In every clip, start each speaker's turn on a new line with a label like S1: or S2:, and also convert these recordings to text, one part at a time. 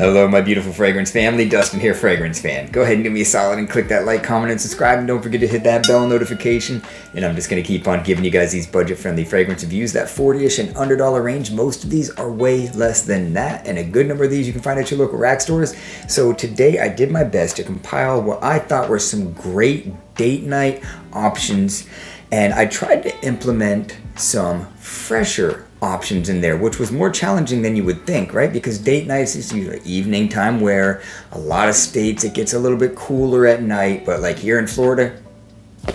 S1: Hello, my beautiful fragrance family. Dustin here, fragrance fan. Go ahead and give me a solid and click that like, comment, and subscribe. And don't forget to hit that bell notification. And I'm just going to keep on giving you guys these budget-friendly fragrance reviews, that 40-ish and under dollar range. Most of these are way less than that. And a good number of these you can find at your local rack stores. So today I did my best to compile what I thought were some great date night options. And I tried to implement some fresher options in there, which was more challenging than you would think, right? Because date nights is usually evening time, where a lot of states it gets a little bit cooler at night, but like here in Florida,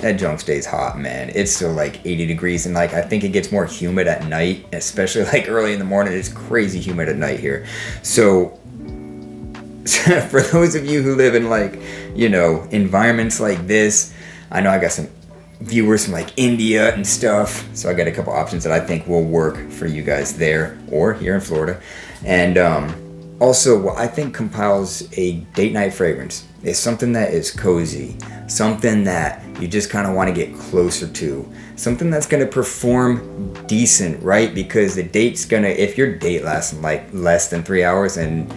S1: that junk stays hot, man. It's still like 80 degrees, and like I think it gets more humid at night, especially like early in the morning. It's crazy humid at night here. So for those of you who live in like, you know, environments like this, I know I got some viewers from like India and stuff, so I got a couple options that I think will work for you guys there or here in Florida. And also what I think compiles a date night fragrance is something that is cozy, something that you just kind of want to get closer to, something that's going to perform decent, right? Because the date's gonna, if your date lasts like less than 3 hours and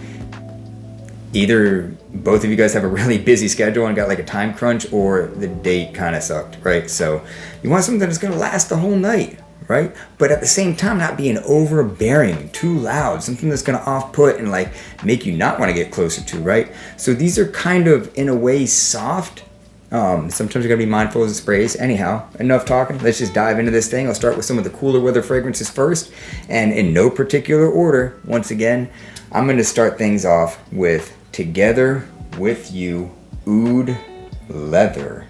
S1: either both of you guys have a really busy schedule and got like a time crunch, or the date kind of sucked, right? So you want something that's going to last the whole night, right? But at the same time not being overbearing, too loud, something that's going to off-put and like make you not want to get closer to, right? So these are kind of in a way soft. Sometimes you gotta be mindful of the sprays. Anyhow, enough talking. Let's just dive into this thing. I'll start with some of the cooler weather fragrances first, and in no particular order. Once again, I'm gonna start things off with Together With You Oud Leather.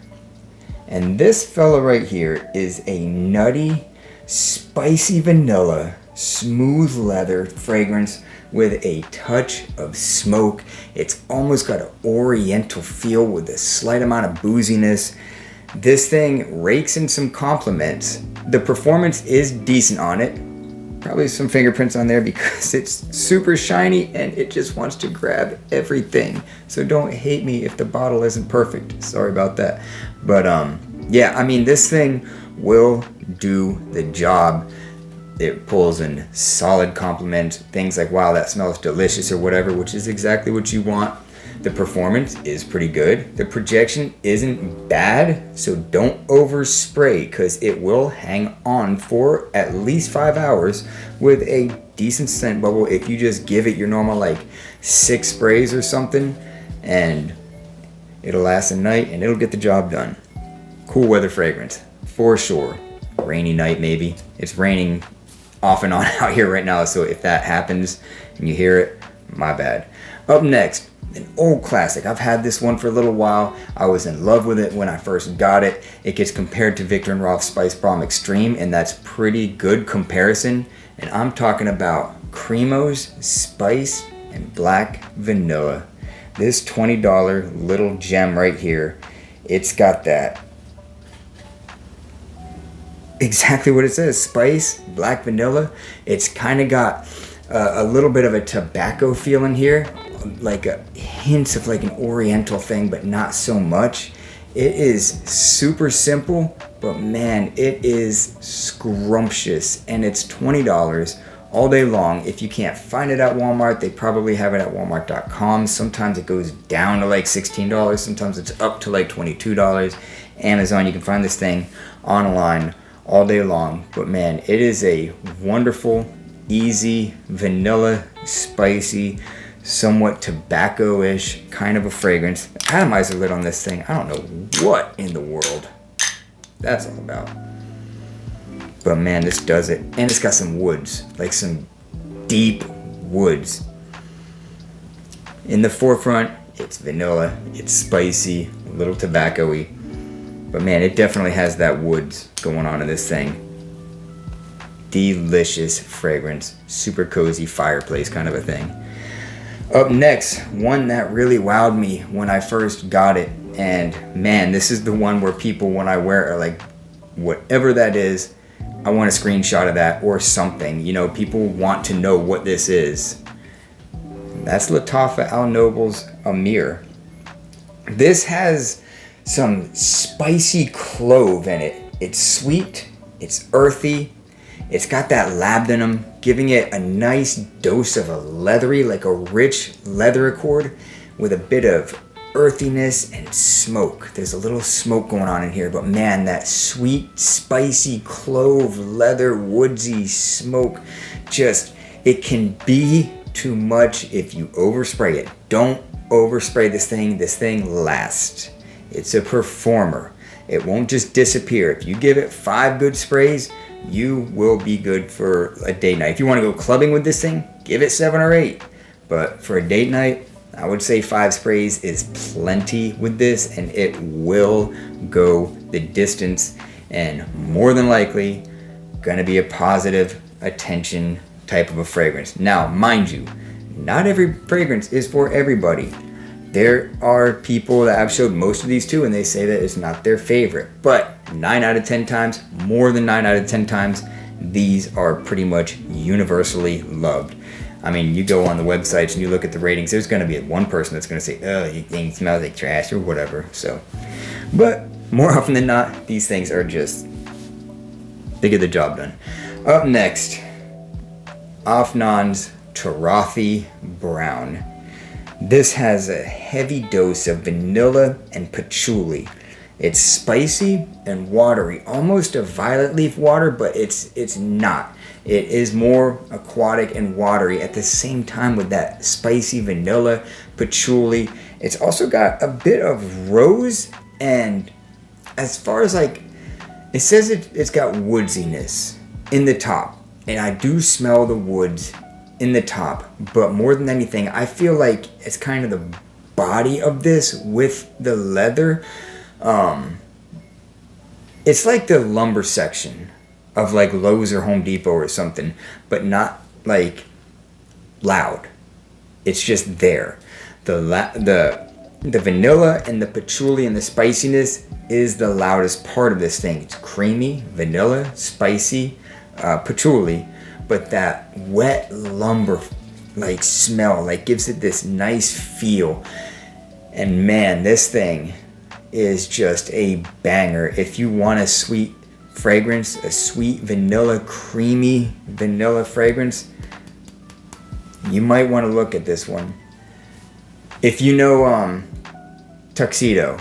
S1: And this fella right here is a nutty, spicy vanilla, smooth leather fragrance with a touch of smoke. It's almost got an oriental feel with a slight amount of booziness. This thing rakes in some compliments. The performance is decent on it. Probably some fingerprints on there because it's super shiny and it just wants to grab everything. So don't hate me if the bottle isn't perfect. Sorry about that. But yeah, I mean, this thing will do the job. It pulls in solid compliments, things like, wow, that smells delicious or whatever, which is exactly what you want. The performance is pretty good. The projection isn't bad, so don't overspray because it will hang on for at least 5 hours with a decent scent bubble if you just give it your normal like 6 sprays or something, and it'll last a night and it'll get the job done. Cool weather fragrance, for sure. Rainy night maybe. It's raining off and on out here right now, so if that happens and you hear it, my bad. Up next, an old classic. I've had this one for a little while. I was in love with it when I first got it. It gets compared to Victor and Rolf Spice Bomb Extreme, and that's pretty good comparison. And I'm talking about Creos Spice and Black Vanilla. This $20 little gem right here, it's got that exactly what it says, spice, black vanilla. It's kind of got a little bit of a tobacco feel in here, like a hints of like an oriental thing, but not so much. It is super simple, but man, it is scrumptious, and it's $20 all day long. If you can't find it at Walmart, they probably have it at walmart.com. Sometimes it goes down to like $16, sometimes it's up to like $22. Amazon, you can find this thing online all day long. But man, it is a wonderful, easy, vanilla, spicy, somewhat tobacco-ish kind of a fragrance. The atomizer lid on this thing, I don't know what in the world that's all about. But man, this does it. And it's got some woods, like some deep woods. In the forefront, it's vanilla, it's spicy, a little tobacco-y. But man, it definitely has that woods going on in this thing. Delicious fragrance, super cozy fireplace kind of a thing. Up next, one that really wowed me when I first got it. And man, this is the one where people, when I wear it, are like, whatever that is, I want a screenshot of that or something. You know, people want to know what this is. That's Lataffa Al Noble's Amir. This has some spicy clove in it. It's sweet, it's earthy, It's got that labdanum, giving it a nice dose of a leathery, like a rich leather accord with a bit of earthiness and smoke. There's a little smoke going on in here, but man, that sweet, spicy clove, leather, woodsy smoke, just, it can be too much if you overspray it. Don't overspray this thing. This thing lasts. It's a performer. It won't just disappear. If you give it 5 good sprays, you will be good for a date night. If you want to go clubbing with this thing, give it 7 or 8. But for a date night, I would say 5 sprays is plenty with this, and it will go the distance, and more than likely gonna be a positive attention type of a fragrance. Now, mind you, not every fragrance is for everybody. There are people that I've showed most of these to, and they say that it's not their favorite. But 9 out of 10 times, more than 9 out of 10 times, these are pretty much universally loved. I mean, you go on the websites and you look at the ratings, there's going to be one person that's going to say, oh, you think it smells like trash or whatever. So, but more often than not, these things are just, they get the job done. Up next, Afnan Turathi Brown. This has a heavy dose of vanilla and patchouli. It's spicy and watery, almost a violet leaf water, but it's not. It is more aquatic and watery at the same time with that spicy vanilla, patchouli. It's also got a bit of rose, and as far as like, it says it's got woodsiness in the top, and I do smell the woods in the top, but more than anything, I feel like it's kind of the body of this with the leather. It's like the lumber section of like Lowe's or Home Depot or something, but not like loud. It's just there. The vanilla and the patchouli and the spiciness is the loudest part of this thing. It's creamy, vanilla, spicy, patchouli, but that wet lumber like smell like gives it this nice feel. And man, this thing is just a banger. If you want a sweet fragrance, a sweet vanilla, creamy vanilla fragrance, you might want to look at this one. If you know Tuxedo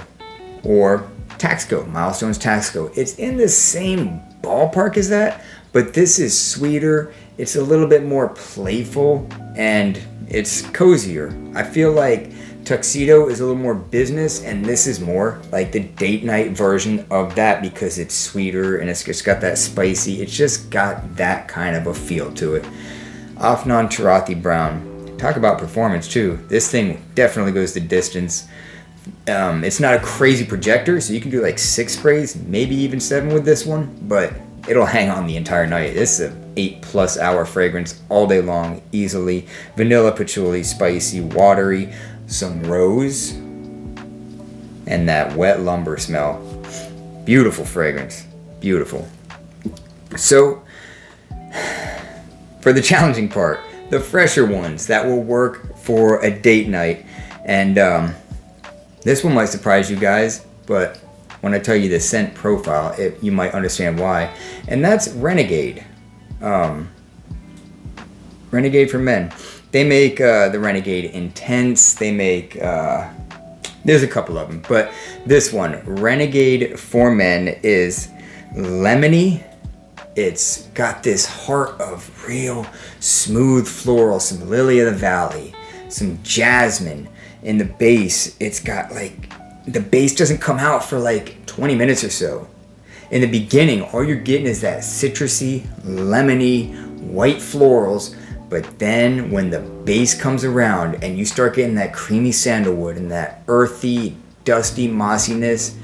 S1: or Taxco, Milestone's Taxco, it's in the same ballpark as that, but this is sweeter, it's a little bit more playful, and it's cozier. I feel like Tuxedo is a little more business, and this is more like the date night version of that because it's sweeter and it's just got that spicy, it's just got that kind of a feel to it. Afnan Turathi Brown, talk about performance too. This thing definitely goes the distance. It's not a crazy projector, so you can do like 6 sprays, maybe even 7 with this one, but it'll hang on the entire night. This is an 8+ hour fragrance all day long, easily. Vanilla, patchouli, spicy, watery, some rose, and that wet lumber smell. Beautiful fragrance, beautiful. So, for the challenging part, the fresher ones that will work for a date night, and this one might surprise you guys, but when I tell you the scent profile, you might understand why. And that's Renegade. Renegade for men. They make the Renegade Intense. They make, there's a couple of them, but this one, Renegade for men, is lemony. It's got this heart of real smooth floral, some lily of the valley, some jasmine. In the base, it's got like, the base doesn't come out for like 20 minutes or so. In the beginning, all you're getting is that citrusy, lemony, white florals, but then when the base comes around and you start getting that creamy sandalwood and that earthy, dusty mossiness,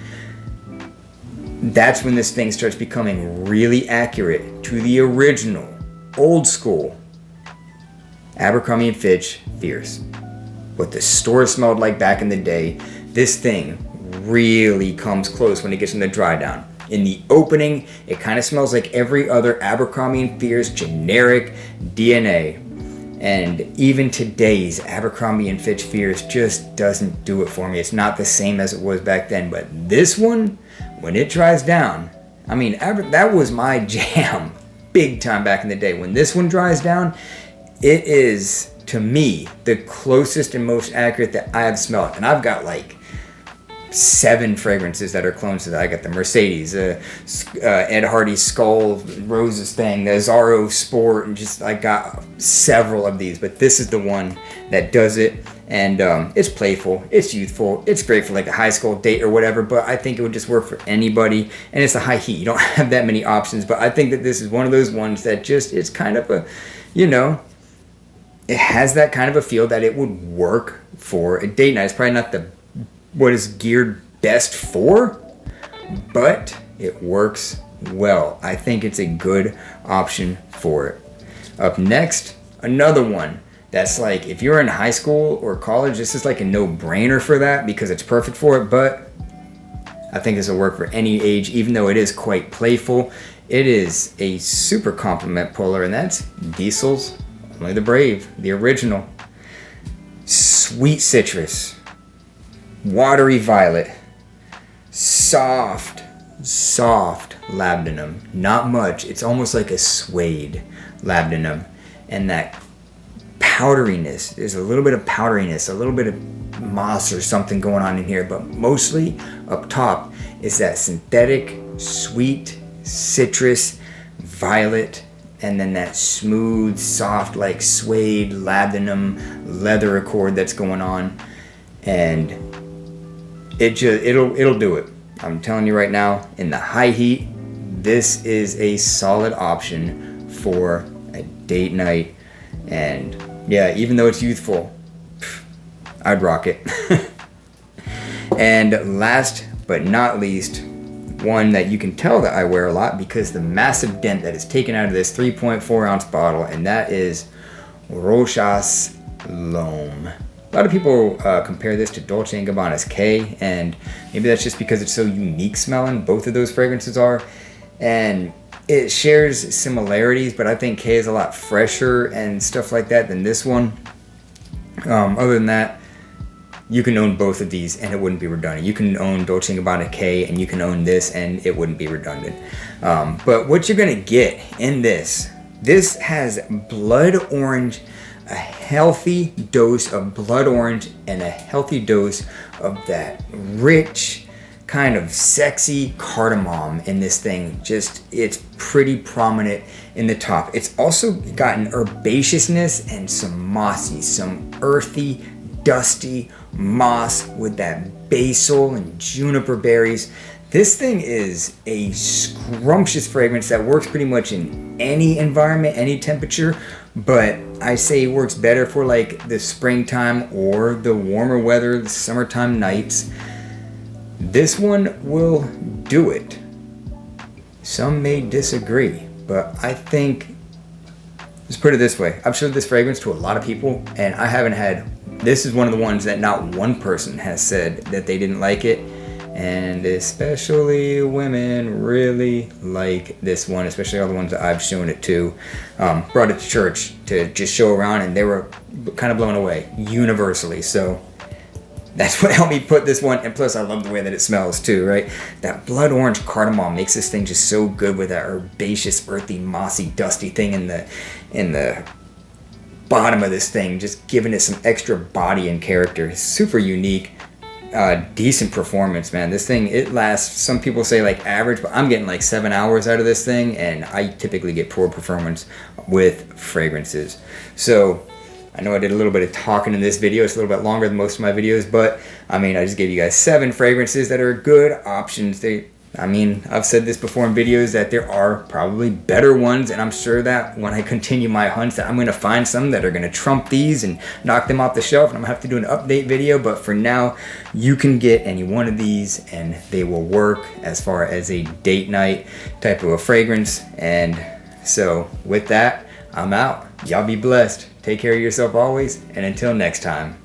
S1: that's when this thing starts becoming really accurate to the original, old school Abercrombie & Fitch Fierce. What the store smelled like back in the day, this thing really comes close when it gets in the dry down. In the opening, it kind of smells like every other Abercrombie & Fierce generic DNA. And even today's Abercrombie & Fitch Fierce just doesn't do it for me. It's not the same as it was back then. But this one, when it dries down, I mean, that was my jam big time back in the day. When this one dries down, it is, to me, the closest and most accurate that I have smelled. And I've got like 7 fragrances that are clones to that. I got the Mercedes, Ed Hardy's Skull Roses thing, the Azzaro Sport, and just I got several of these. But this is the one that does it. And it's playful, it's youthful, it's great for like a high school date or whatever, but I think it would just work for anybody. And it's a high heat, you don't have that many options, but I think that this is one of those ones that just, it's kind of a, you know, it has that kind of a feel that it would work for a date night. It's probably not the what is geared best for, but it works well. I think it's a good option for it. Up next, another one that's like, if you're in high school or college, this is like a no-brainer for that because it's perfect for it, but I think this will work for any age, even though it is quite playful. It is a super compliment puller, and that's Diesel's Only the Brave, the original. Sweet citrus, watery violet, soft labdanum. Not much. It's almost like a suede labdanum. And that powderiness, there's a little bit of powderiness, a little bit of moss or something going on in here, but mostly up top is that synthetic, sweet, citrus, violet, and then that smooth, soft, like suede, labdanum, leather accord that's going on. And it'll do it. I'm telling you right now, in the high heat, this is a solid option for a date night. And yeah, even though it's youthful, I'd rock it. And last but not least, one that you can tell that I wear a lot because the massive dent that is taken out of this 3.4 ounce bottle, and that is Rochas L'Homme. A lot of people compare this to Dolce & Gabbana's K, and maybe that's just because it's so unique smelling. Both of those fragrances are, and it shares similarities, but I think K is a lot fresher and stuff like that than this one. Other than that, you can own both of these and it wouldn't be redundant. You can own Dolce & Gabbana K and you can own this and it wouldn't be redundant. But what you're gonna get in this has blood orange, a healthy dose of blood orange and a healthy dose of that rich, kind of sexy cardamom in this thing. Just, it's pretty prominent in the top. It's also got an herbaceousness and some mossy, some earthy, dusty moss with that basil and juniper berries. This thing is a scrumptious fragrance that works pretty much in any environment, any temperature, but I say it works better for like the springtime or the warmer weather, the summertime nights. This one will do it. Some may disagree, but I think, let's put it this way. I've showed this fragrance to a lot of people and I haven't had, this is one of the ones that not one person has said that they didn't like it. And especially women really like this one, especially all the ones that I've shown it to. Brought it to church to just show around and they were kind of blown away universally. So that's what helped me put this one. And plus I love the way that it smells too, right? That blood orange cardamom makes this thing just so good with that herbaceous, earthy, mossy, dusty thing in the bottom of this thing, just giving it some extra body and character. It's super unique. Decent performance, man. This thing, it lasts, some people say like average, but I'm getting like 7 hours out of this thing, and I typically get poor performance with fragrances. So I know I did a little bit of talking in this video. It's a little bit longer than most of my videos, but I mean, I just gave you guys 7 fragrances that are good options. I've said this before in videos that there are probably better ones, and I'm sure that when I continue my hunts that I'm going to find some that are going to trump these and knock them off the shelf, and I'm going to have to do an update video. But for now, you can get any one of these and they will work as far as a date night type of a fragrance. And so with that, I'm out. Y'all be blessed. Take care of yourself always, and until next time.